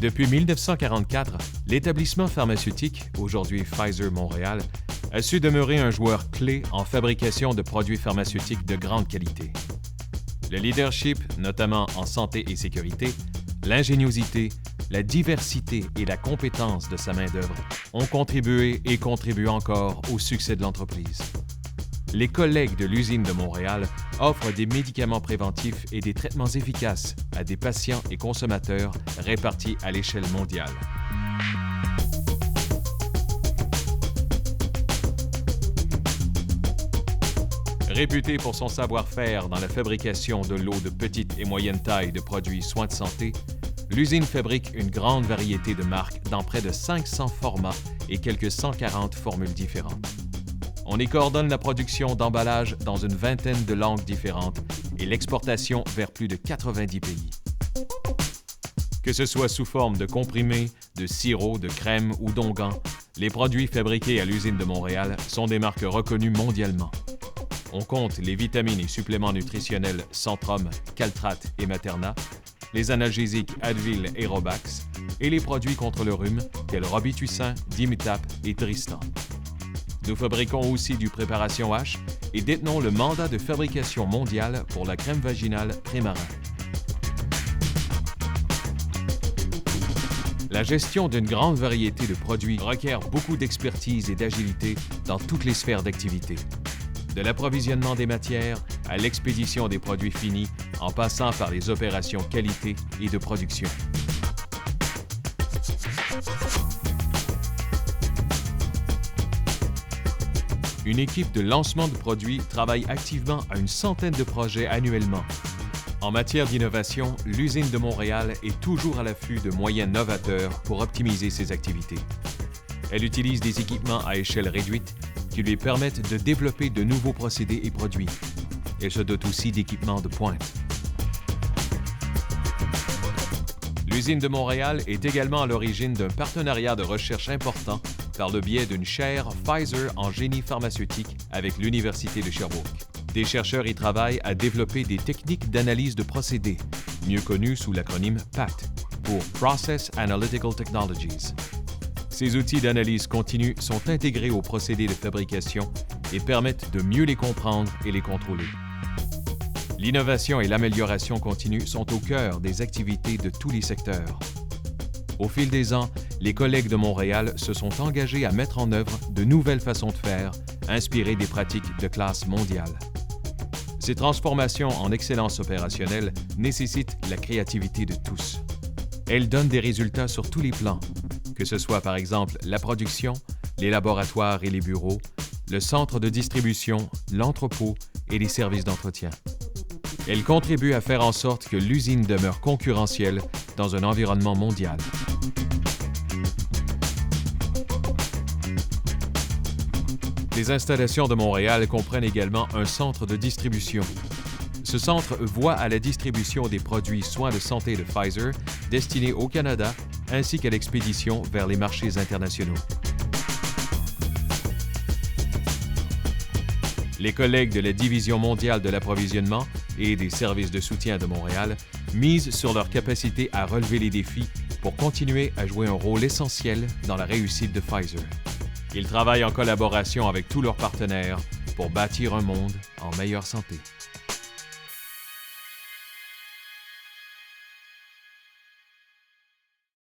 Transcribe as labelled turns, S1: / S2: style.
S1: Depuis 1944, l'établissement pharmaceutique, aujourd'hui Pfizer Montréal, a su demeurer un joueur clé en fabrication de produits pharmaceutiques de grande qualité. Le leadership, notamment en santé et sécurité, l'ingéniosité, la diversité et la compétence de sa main-d'œuvre ont contribué et contribuent encore au succès de l'entreprise. Les collègues de l'usine de Montréal offrent des médicaments préventifs et des traitements efficaces à des patients et consommateurs répartis à l'échelle mondiale. Réputée pour son savoir-faire dans la fabrication de lots de petite et moyenne taille de produits soins de santé, l'usine fabrique une grande variété de marques dans près de 500 formats et quelques 140 formules différentes. On y coordonne la production d'emballages dans une vingtaine de langues différentes et l'exportation vers plus de 90 pays. Que ce soit sous forme de comprimés, de sirop, de crème ou d'onguents, les produits fabriqués à l'usine de Montréal sont des marques reconnues mondialement. On compte les vitamines et suppléments nutritionnels Centrum, Caltrate et Materna, les analgésiques Advil et Robax, et les produits contre le rhume tels Robitussin, Dimutap et Tristan. Nous fabriquons aussi du préparation H et détenons le mandat de fabrication mondiale pour la crème vaginale Prémarin. La gestion d'une grande variété de produits requiert beaucoup d'expertise et d'agilité dans toutes les sphères d'activité. De l'approvisionnement des matières à l'expédition des produits finis, en passant par les opérations qualité et de production. Une équipe de lancement de produits travaille activement à une centaine de projets annuellement. En matière d'innovation, l'usine de Montréal est toujours à l'affût de moyens novateurs pour optimiser ses activités. Elle utilise des équipements à échelle réduite qui lui permettent de développer de nouveaux procédés et produits. Elle se dote aussi d'équipements de pointe. L'usine de Montréal est également à l'origine d'un partenariat de recherche important par le biais d'une chaire Pfizer en génie pharmaceutique avec l'Université de Sherbrooke. Des chercheurs y travaillent à développer des techniques d'analyse de procédés, mieux connues sous l'acronyme PAT, pour Process Analytical Technologies. Ces outils d'analyse continue sont intégrés aux procédés de fabrication et permettent de mieux les comprendre et les contrôler. L'innovation et l'amélioration continue sont au cœur des activités de tous les secteurs. Au fil des ans, les collègues de Montréal se sont engagés à mettre en œuvre de nouvelles façons de faire, inspirées des pratiques de classe mondiale. Ces transformations en excellence opérationnelle nécessitent la créativité de tous. Elles donnent des résultats sur tous les plans, que ce soit par exemple la production, les laboratoires et les bureaux, le centre de distribution, l'entrepôt et les services d'entretien. Elles contribuent à faire en sorte que l'usine demeure concurrentielle dans un environnement mondial. Les installations de Montréal comprennent également un centre de distribution. Ce centre voit à la distribution des produits soins de santé de Pfizer destinés au Canada ainsi qu'à l'expédition vers les marchés internationaux. Les collègues de la Division mondiale de l'approvisionnement et des services de soutien de Montréal misent sur leur capacité à relever les défis pour continuer à jouer un rôle essentiel dans la réussite de Pfizer. Ils travaillent en collaboration avec tous leurs partenaires pour bâtir un monde en meilleure santé.